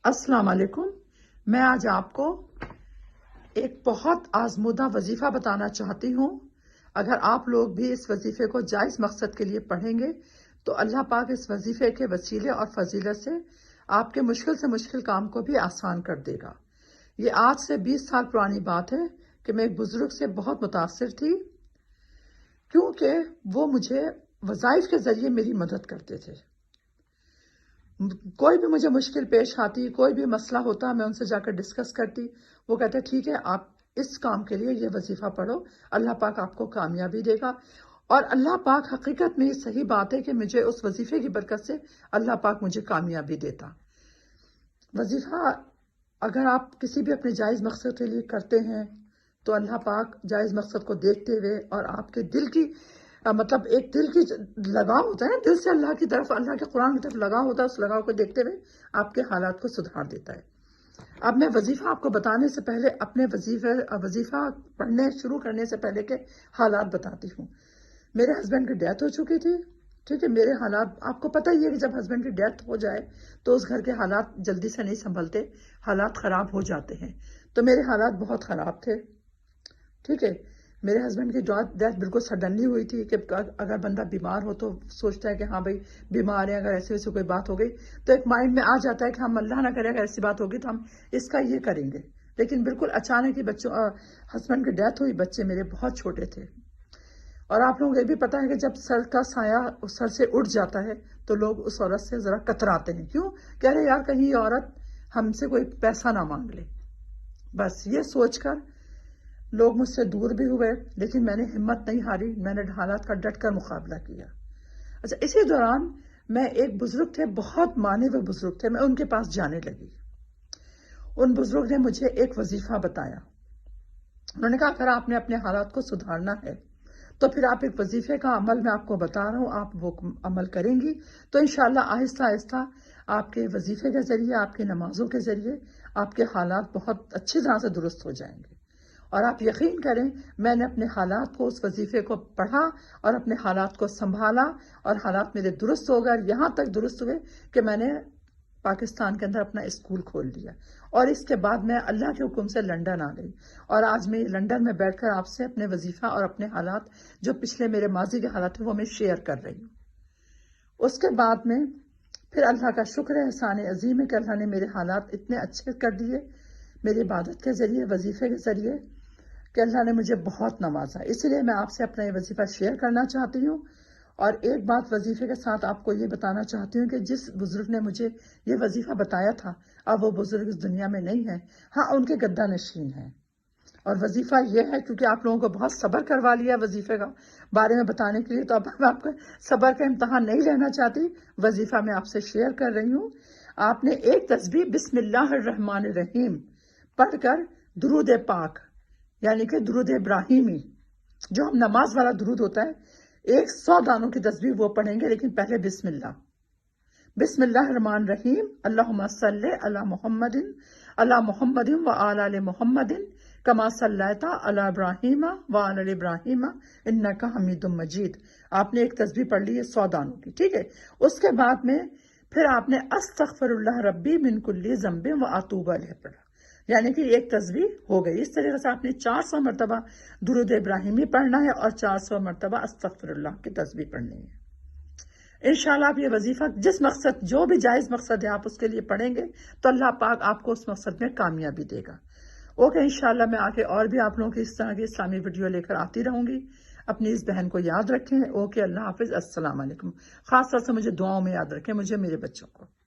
السلام علیکم. میں آج آپ کو ایک بہت آزمودہ وظیفہ بتانا چاہتی ہوں. اگر آپ لوگ بھی اس وظیفے کو جائز مقصد کے لیے پڑھیں گے تو اللہ پاک اس وظیفے کے وسیلے اور فضیلت سے آپ کے مشکل سے مشکل کام کو بھی آسان کر دے گا. یہ آج سے 20 سال پرانی بات ہے کہ میں ایک بزرگ سے بہت متاثر تھی، کیونکہ وہ مجھے وظائف کے ذریعے میری مدد کرتے تھے. کوئی بھی مجھے مشکل پیش آتی، کوئی بھی مسئلہ ہوتا، میں ان سے جا کر ڈسکس کرتی. وہ کہتے ٹھیک ہے، آپ اس کام کے لیے یہ وظیفہ پڑھو، اللہ پاک آپ کو کامیابی دے گا. اور اللہ پاک حقیقت میں یہ صحیح بات ہے کہ مجھے اس وظیفے کی برکت سے اللہ پاک مجھے کامیابی دیتا. وظیفہ اگر آپ کسی بھی اپنے جائز مقصد کے لیے کرتے ہیں تو اللہ پاک جائز مقصد کو دیکھتے ہوئے اور آپ کے دل کی مطلب ایک دل کی لگاؤ ہوتا ہے، دل سے اللہ کی طرف، اللہ کے قرآن کی طرف لگاؤ ہوتا ہے، اس لگاؤ کو دیکھتے ہوئے آپ کے حالات کو سدھار دیتا ہے. اب میں وظیفہ آپ کو بتانے سے پہلے اپنے وظیفہ پڑھنے شروع کرنے سے پہلے کے حالات بتاتی ہوں. میرے ہسبینڈ کی ڈیتھ ہو چکی تھی، ٹھیک ہے. میرے حالات آپ کو پتہ ہی ہے کہ جب ہسبینڈ کی ڈیتھ ہو جائے تو اس گھر کے حالات جلدی سے نہیں سنبھلتے، حالات خراب ہو جاتے ہیں. تو میرے حالات بہت خراب تھے، ٹھیک ہے. میرے ہسبینڈ کی ڈیتھ بالکل سڈنلی ہوئی تھی کہ اگر بندہ بیمار ہو تو سوچتا ہے کہ ہاں بھائی بیمار ہے، اگر ایسے ویسے کوئی بات ہو گئی تو ایک مائنڈ میں آ جاتا ہے کہ ہم اللہ نہ کرے اگر ایسی بات ہوگی تو ہم اس کا یہ کریں گے. لیکن بالکل اچانک ہی ہسبینڈ کی ڈیتھ ہوئی، بچے میرے بہت چھوٹے تھے. اور آپ لوگوں کو یہ بھی پتا ہے کہ جب سر کا سایہ سر سے اٹھ جاتا ہے تو لوگ اس عورت سے ذرا کتراتے ہیں. کیوں؟ کہہ رہے یار کہیں یہ عورت ہم سے کوئی پیسہ نہ مانگ لے. بس یہ سوچ کر لوگ مجھ سے دور بھی ہوئے، لیکن میں نے ہمت نہیں ہاری، میں نے حالات کا ڈٹ کر مقابلہ کیا. اچھا، اسی دوران میں ایک بزرگ تھے، بہت مانے ہوئے بزرگ تھے، میں ان کے پاس جانے لگی. ان بزرگ نے مجھے ایک وظیفہ بتایا. انہوں نے کہا اگر آپ نے اپنے حالات کو سدھارنا ہے تو پھر آپ ایک وظیفے کا عمل میں آپ کو بتا رہا ہوں، آپ وہ عمل کریں گی تو انشاءاللہ آہستہ آہستہ آپ کے وظیفے کے ذریعے، آپ کی نمازوں کے ذریعے آپ کے حالات بہت اچھی طرح سے درست ہو جائیں گے. اور آپ یقین کریں، میں نے اپنے حالات کو، اس وظیفے کو پڑھا اور اپنے حالات کو سنبھالا اور حالات میرے درست ہو گئے. یہاں تک درست ہوئے کہ میں نے پاکستان کے اندر اپنا اسکول کھول دیا. اور اس کے بعد میں اللہ کے حکم سے لنڈن آ گئی. اور آج میں لنڈن میں بیٹھ کر آپ سے اپنے وظیفہ اور اپنے حالات جو پچھلے میرے ماضی کے حالات ہیں وہ میں شیئر کر رہی ہوں. اس کے بعد میں پھر اللہ کا شکر ہے، احسان عظیم ہے کہ اللہ نے میرے حالات اتنے اچھے کر دیے میری عبادت کے ذریعے، وظیفے کے ذریعے، کہ اللہ نے مجھے بہت نوازا. اسی لیے میں آپ سے اپنا یہ وظیفہ شیئر کرنا چاہتی ہوں. اور ایک بات وظیفے کے ساتھ آپ کو یہ بتانا چاہتی ہوں کہ جس بزرگ نے مجھے یہ وظیفہ بتایا تھا اب وہ بزرگ اس دنیا میں نہیں ہے. ہاں، ان کے گدہ نشین ہیں. اور وظیفہ یہ ہے، کیونکہ آپ لوگوں کو بہت صبر کروا لیا وظیفے کا بارے میں بتانے کے لیے، تو اب میں آپ کو صبر کا امتحان نہیں لینا چاہتی. وظیفہ میں آپ سے شیئر کر رہی ہوں. آپ نے ایک تسبیح بسم اللہ الرحمن الرحیم پڑھ کر درود پاک یعنی کہ درود ابراہیمی، جو ہم نماز والا درود ہوتا ہے، 100 دانوں کی تسبیح وہ پڑھیں گے. لیکن پہلے بسم اللہ الرحمن الرحیم، اللہم صلی علی محمد و آل محمد کما صلیت علی ابراہیم و آل ابراہیم انک حمید مجید. آپ نے ایک تسبیح پڑھ لی ہے 100 دانوں کی، ٹھیک ہے. اس کے بعد میں پھر آپ نے استغفر اللہ ربی من کل ذنب و اتوب الیہ پڑھا، یعنی کہ ایک تسبیح ہو گئی. اس طریقے سے آپ نے 400 مرتبہ درود ابراہیمی پڑھنا ہے اور 400 مرتبہ استغفر اللہ کی تسبیح پڑھنی ہے. انشاءاللہ آپ یہ وظیفہ جس مقصد، جو بھی جائز مقصد ہے آپ اس کے لیے پڑھیں گے تو اللہ پاک آپ کو اس مقصد میں کامیابی دے گا. اوکے، انشاءاللہ میں آگے اور بھی آپ لوگوں کی اس طرح کی اسلامی ویڈیو لے کر آتی رہوں گی. اپنی اس بہن کو یاد رکھیں. اوکے، اللہ حافظ، السلام علیکم. خاص طور سے مجھے دعاؤں میں یاد رکھیں، مجھے، میرے بچوں کو.